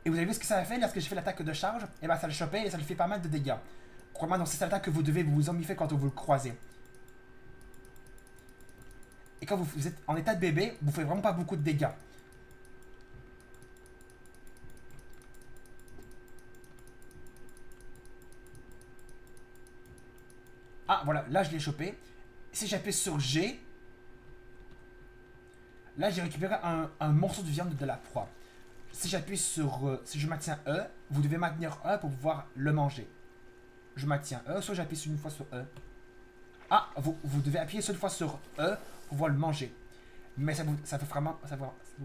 Et vous avez vu ce que ça a fait lorsque j'ai fait l'attaque de charge? Et ben ça le chopait et ça lui fait pas mal de dégâts. Crois-moi, donc c'est cette attaque que vous devez vous zombifier quand vous le croisez. Et quand vous êtes en état de bébé, vous faites vraiment pas beaucoup de dégâts. Ah, voilà, là je l'ai chopé. Si j'appuie sur G, là j'ai récupéré un morceau de viande de la proie. Si j'appuie sur... si je maintiens E, vous devez maintenir E pour pouvoir le manger. Je maintiens E, soit j'appuie une fois sur E. Ah, vous devez appuyer une fois sur E pour pouvoir le manger. Mais ça vous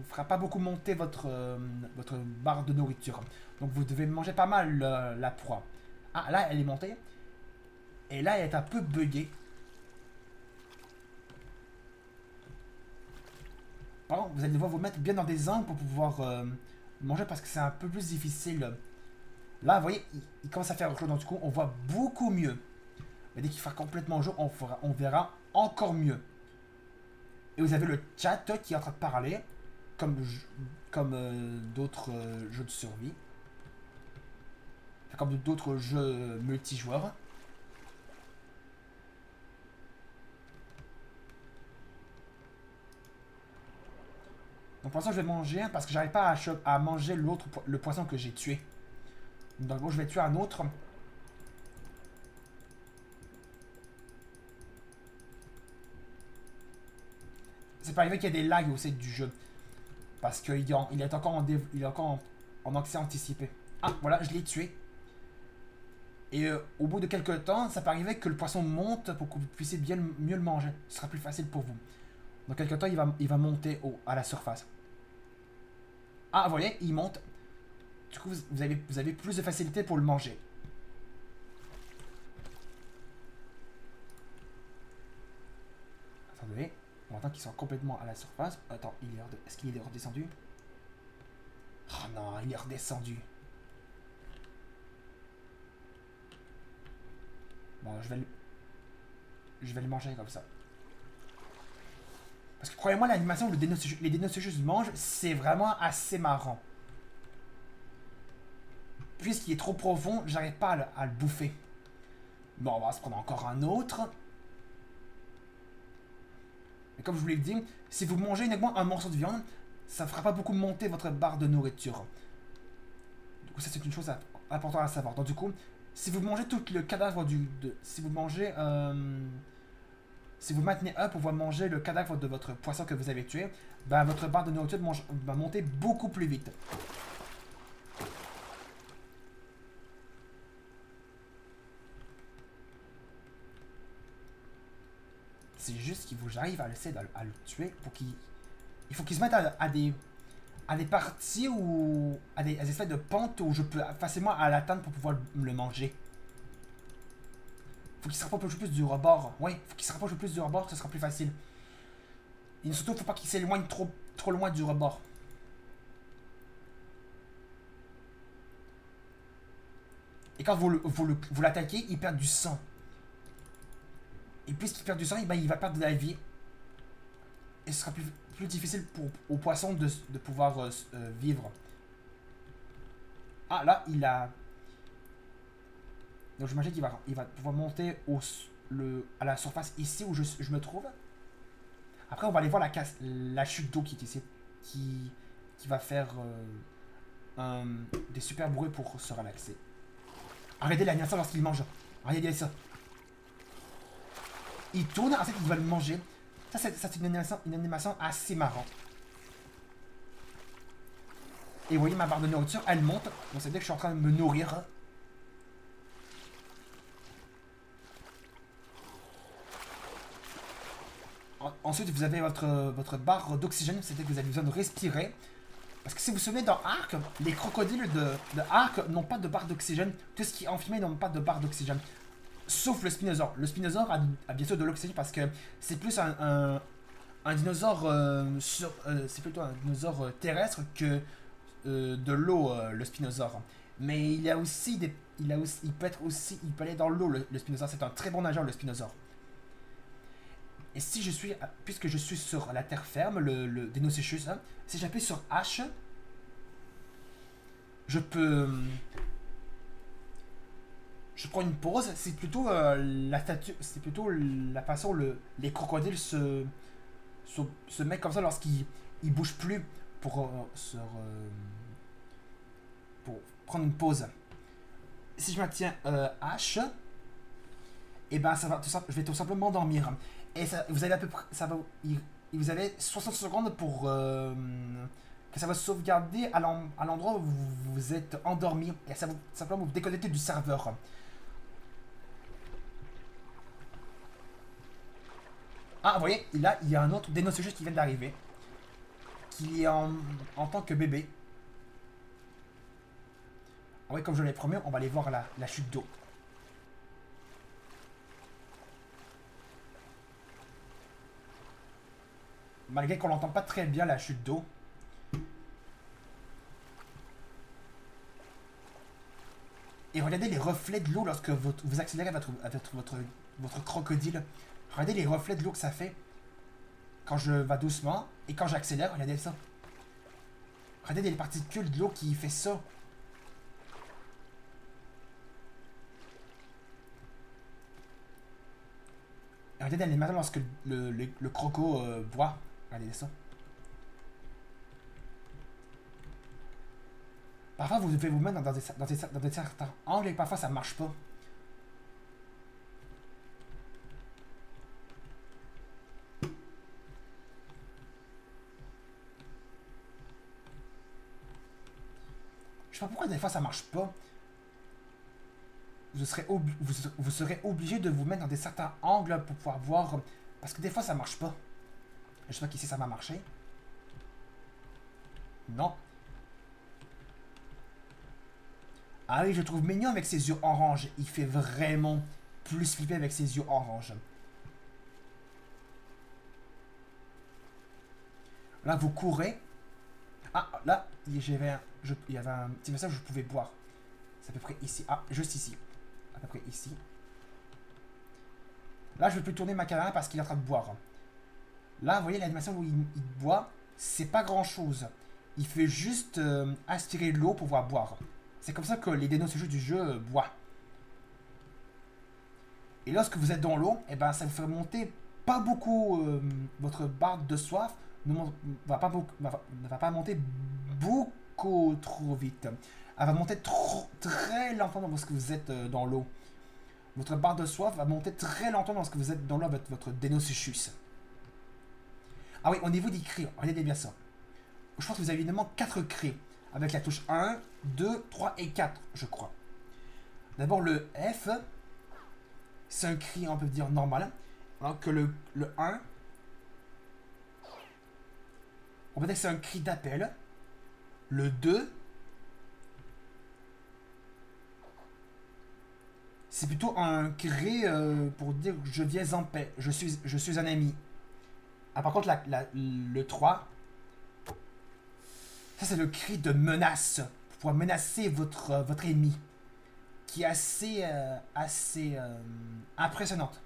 fera pas beaucoup monter votre barre de nourriture. Donc vous devez manger pas mal la proie. Ah, là elle est montée. Et là elle est un peu buggée. Par contre, vous allez devoir vous mettre bien dans des angles pour pouvoir manger parce que c'est un peu plus difficile. Là, vous voyez, il commence à faire chaud, donc du coup, on voit beaucoup mieux. Mais dès qu'il fera complètement jour, on verra encore mieux. Et vous avez le chat qui est en train de parler, comme d'autres jeux de survie, comme d'autres jeux multijoueurs. Donc pour l'instant, je vais manger un parce que j'arrive pas à manger le poisson que j'ai tué. Donc bon, je vais tuer un autre. C'est pas arrivé qu'il y ait des lags au sein du jeu. Parce qu'il est encore en accès anticipé. Ah, voilà, je l'ai tué. Et au bout de quelques temps, ça peut arriver que le poisson monte pour que vous puissiez bien mieux le manger. Ce sera plus facile pour vous. Dans quelques temps, il va monter à la surface. Ah, vous voyez, il monte. Du coup, vous avez plus de facilité pour le manger. Attendez, on attend qu'il soit complètement à la surface. Attends, est-ce qu'il est redescendu? Oh non, il est redescendu. Bon, je vais le manger comme ça. Parce que croyez-moi, l'animation où les dénocéjus mangent, c'est vraiment assez marrant. Puisqu'il est trop profond, j'arrive pas à le bouffer. Bon, on va se prendre encore un autre. Et comme je vous l'ai dit, si vous mangez uniquement un morceau de viande, ça ne fera pas beaucoup monter votre barre de nourriture. Du coup, ça c'est une chose importante à savoir. Donc du coup, si vous mangez tout le cadavre si vous mangez... si vous maintenez un pour pouvoir manger le cadavre de votre poisson que vous avez tué, ben votre barre de nourriture va monter beaucoup plus vite. C'est juste qu'il faut que j'arrive à essayer à le tuer pour qu'il... Il faut qu'il se mette à des parties ou à des espèces de pentes où je peux facilement l'atteindre pour pouvoir le manger. Faut qu'il se rapproche plus du rebord. Oui, faut qu'il se rapproche plus du rebord, ce sera plus facile. Et surtout, faut pas qu'il s'éloigne trop loin du rebord. Et quand vous l'attaquez, il perd du sang. Et puisqu'il perd du sang, il va perdre de la vie. Et ce sera plus difficile au poisson de pouvoir vivre. Ah, là, il a... Donc j'imagine qu'il va pouvoir monter à la surface ici où je me trouve. Après, on va aller voir la chute d'eau qui est ici. Qui va faire des super bruits pour se relaxer. Regardez l'animation lorsqu'il mange. Regardez ça. Il tourne, ensuite il va le manger. Ça, c'est une animation assez marrante. Et vous voyez ma barre de nourriture, elle monte. Donc ça veut dire que je suis en train de me nourrir. Ensuite, vous avez votre barre d'oxygène, c'est-à-dire que vous avez besoin de respirer. Parce que si vous vous souvenez, dans Ark, les crocodiles de Ark n'ont pas de barre d'oxygène. Tout ce qui est enfumé n'ont pas de barre d'oxygène. Sauf le spinosaure. Le spinosaure a bien sûr de l'oxygène parce que c'est plus un dinosaure c'est plutôt un dinosaure terrestre que de l'eau, le spinosaure. Mais il peut aller dans l'eau, le spinosaure. C'est un très bon nageur, le spinosaure. Et si puisque je suis sur la terre ferme, le Deinosuchus, hein, si j'appuie sur H, je peux... Je prends une pause, c'est plutôt c'est plutôt la façon les crocodiles se mettent comme ça lorsqu'ils ils bougent plus pour, pour prendre une pause. Si je maintiens H, et ben ça va je vais tout simplement dormir. Et ça, vous avez à peu près, ça va, vous avez 60 secondes pour que ça va sauvegarder à l'endroit où vous êtes endormi et ça va simplement vous déconnecter du serveur. Ah, vous voyez, là, il y a un autre dénocéjuste qui vient d'arriver, qui est en tant que bébé. Ah oui, comme je l'ai promis, on va aller voir la chute d'eau. Malgré qu'on n'entend pas très bien la chute d'eau. Et regardez les reflets de l'eau lorsque vous accélérez votre crocodile. Regardez les reflets de l'eau que ça fait quand je vais doucement et quand j'accélère. Regardez ça. Regardez les particules de l'eau qui fait ça. Et regardez l'animation lorsque le croco boit. Regardez ça. Parfois, vous devez vous mettre dans des certains angles et parfois ça marche pas. Je sais pas pourquoi des fois ça marche pas. Vous serez obligé de vous mettre dans des certains angles pour pouvoir voir. Parce que des fois ça marche pas. Je sais pas qu'ici ça va marcher. Non. Ah oui, je trouve mignon avec ses yeux orange. Il fait vraiment plus flipper avec ses yeux orange. Là, vous courez. Ah, là, il y avait un petit message où je pouvais boire. C'est à peu près ici. Ah, juste ici. À peu près ici. Là, je ne vais plus tourner ma caméra parce qu'il est en train de boire. Là, vous voyez l'animation où il boit. C'est pas grand chose. Il fait juste aspirer l'eau pour pouvoir boire. C'est comme ça que les dénocéjus du jeu boivent. Et lorsque vous êtes dans l'eau, eh ben, ça vous fait monter pas beaucoup votre barre de soif. Ne va pas monter beaucoup trop vite. Elle va monter très lentement lorsque vous êtes dans l'eau. Votre barre de soif va monter très lentement lorsque vous êtes dans l'eau avec votre Dénocéchus. Ah oui, au niveau des cris, regardez bien ça. Je pense que vous avez évidemment 4 cris. Avec la touche 1, 2, 3 et 4, je crois. D'abord le F, c'est un cri, on peut dire, normal. Alors que le 1, on peut dire que c'est un cri d'appel. Le 2, c'est plutôt un cri pour dire je viens en paix, je suis un ami. Ah, par contre, le 3, ça c'est le cri de menace, pour pouvoir menacer votre ennemi, qui est assez impressionnante.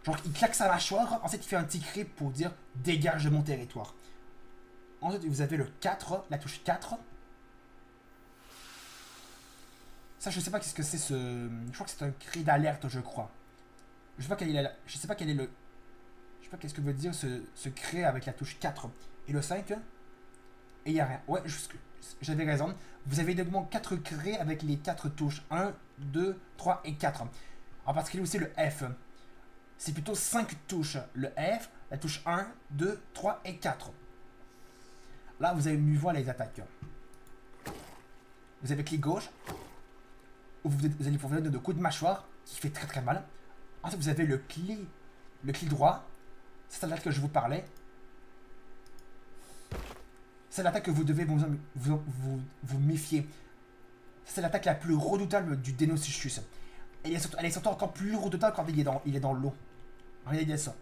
Genre, il claque sa mâchoire, ensuite il fait un petit cri pour dire dégage de mon territoire. Ensuite, vous avez le 4, la touche 4. Ça, je sais pas qu'est-ce que c'est ce. Je crois que c'est un cri d'alerte, je crois. Je sais pas quel est je sais pas quel est le. Je sais pas qu'est-ce que veut dire ce cri avec la touche 4. Et le 5. Et il n'y a rien. Ouais, j'avais raison. Vous avez également 4 cris avec les 4 touches. 1, 2, 3 et 4. En particulier aussi le F. C'est plutôt 5 touches. Le F, la touche 1, 2, 3 et 4. Là, vous avez mieux voir les attaques. Vous avez clic gauche, où vous allez pouvoir donner de coups de mâchoire, qui fait très très mal. Ensuite, vous avez le clic droit. C'est l'attaque que je vous parlais. C'est l'attaque que vous devez vous méfier. C'est l'attaque la plus redoutable du Dénocéchus. Elle est surtout encore plus redoutable quand il est dans l'eau. Regardez ça.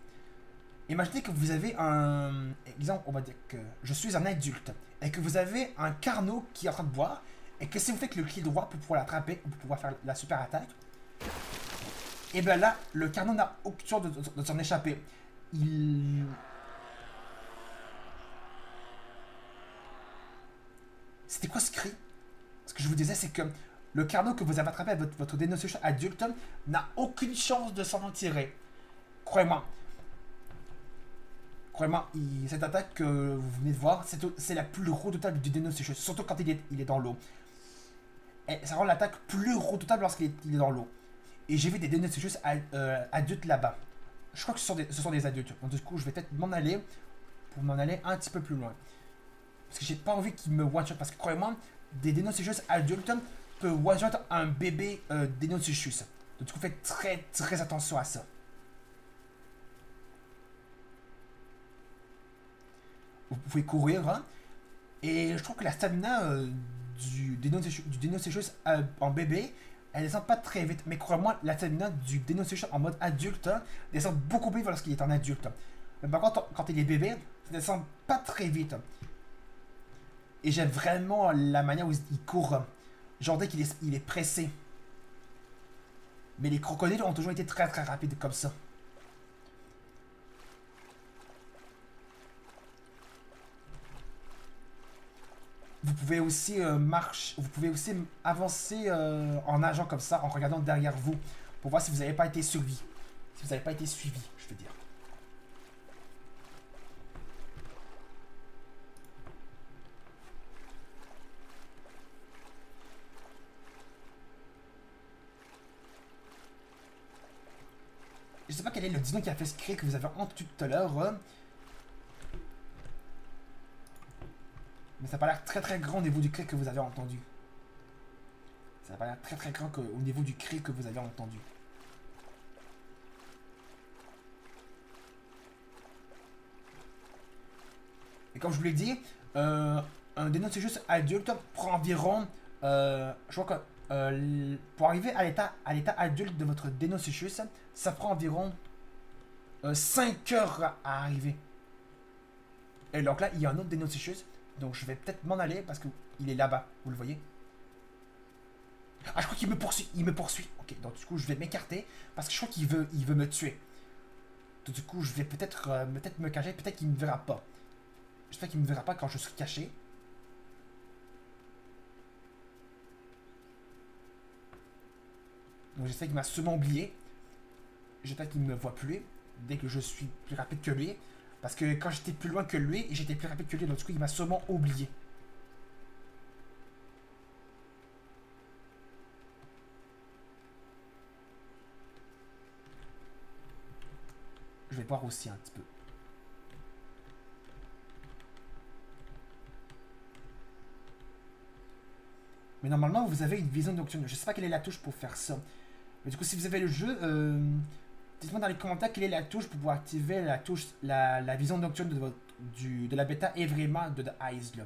Imaginez que vous avez un. Exemple, on va dire que je suis un adulte. Et que vous avez un carnot qui est en train de boire. Et que si vous faites le clic droit pour pouvoir l'attraper, ou pour pouvoir faire la super attaque. Et bien là, le carnot n'a aucune chance de s'en échapper. C'était quoi ce cri? Ce que je vous disais, c'est que le carneau que vous avez attrapé avec votre Deinosuchus adulte n'a aucune chance de s'en en tirer. Croyez-moi. Croyez-moi, cette attaque que vous venez de voir, c'est la plus redoutable du Deinosuchus, surtout quand il est dans l'eau. Et ça rend l'attaque plus redoutable lorsqu'il est dans l'eau. Et j'ai vu des Deinosuchus adultes là-bas. Je crois que ce sont des adultes. Donc, du coup, je vais peut-être m'en aller pour m'en aller un petit peu plus loin. Parce que j'ai pas envie qu'ils me one-shot. Parce que croyez-moi, des Deinosuchus adultes peuvent one-shot un bébé Deinosuchus. Donc, du coup, faites très très attention à ça. Vous pouvez courir, hein. Et je trouve que la stamina du Deinosuchus en bébé, elle descend pas très vite. Mais crois-moi, la stamina du Deinosuchus en mode adulte descend beaucoup plus vite lorsqu'il est en adulte. Mais par contre, quand il est bébé, ça descend pas très vite. Et j'aime vraiment la manière où il court. Genre dès qu'il est pressé. Mais les crocodiles ont toujours été très très rapides comme ça. Vous pouvez aussi vous pouvez aussi avancer en nageant comme ça, en regardant derrière vous, pour voir si vous n'avez pas été suivi. Si vous n'avez pas été suivi, je veux dire. Je sais pas quel est le dino qui a fait ce cri que vous avez entendu tout à l'heure. Mais ça n'a pas l'air très très grand au niveau du cri que vous avez entendu. Ça n'a pas l'air très très grand au niveau du cri que vous avez entendu. Et comme je vous l'ai dit, un Deinosuchus adulte prend environ... je crois que pour arriver à l'état adulte de votre Deinosuchus, ça prend environ 5 heures à arriver. Et donc là, il y a un autre Deinosuchus. Donc je vais peut-être m'en aller parce qu'il est là-bas. Vous le voyez? Ah, je crois qu'il me poursuit. Il me poursuit. Ok, donc du coup, je vais m'écarter parce que je crois qu'il veut me tuer. Donc du coup, je vais peut-être me cacher. Peut-être qu'il ne me verra pas. J'espère qu'il ne me verra pas quand je serai caché. Donc j'espère qu'il m'a sûrement oublié. J'espère qu'il ne me voit plus dès que je suis plus rapide que lui. Parce que quand j'étais plus loin que lui, j'étais plus rapide que lui. Donc du coup, il m'a sûrement oublié. Je vais boire aussi un petit peu. Mais normalement, vous avez une vision nocturne. Je sais pas quelle est la touche pour faire ça. Mais du coup, si vous avez le jeu, dites-moi dans les commentaires quelle est la touche pour pouvoir activer la touche, la vision nocturne de la bêta Evrema de The Eyes. Là.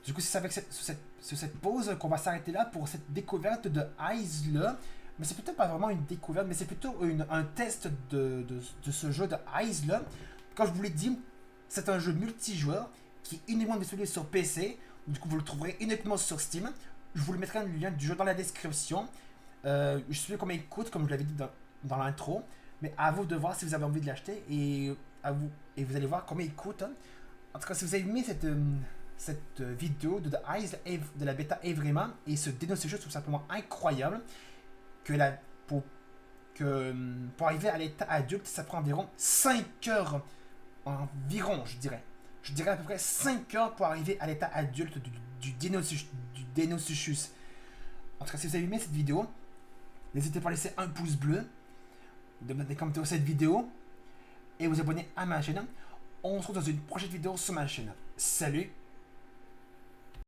Du coup, c'est avec cette pause qu'on va s'arrêter là pour cette découverte de Eyes là. Mais c'est plutôt pas vraiment une découverte, mais c'est plutôt un test de ce jeu de Eyes là. Comme je vous l'ai dit, c'est un jeu multijoueur qui est uniquement disponible sur PC. Du coup, vous le trouverez uniquement sur Steam. Je vous le mettrai le lien du jeu dans la description. Je sais pas combien il coûte, comme je l'avais dit dans l'intro. Mais à vous de voir si vous avez envie de l'acheter. Et vous allez voir combien il coûte. En tout cas, si vous avez aimé cette vidéo de The Eyes de la bêta Evrema et ce Deinosuchus, tout simplement incroyable. Pour arriver à l'état adulte, ça prend environ 5 heures. Environ, je dirais. Je dirais à peu près 5 heures pour arriver à l'état adulte du Deinosuchus. En tout cas, si vous avez aimé cette vidéo, n'hésitez pas à laisser un pouce bleu, de mettre des commentaires sur cette vidéo et vous abonner à ma chaîne. On se retrouve dans une prochaine vidéo sur ma chaîne. Salut!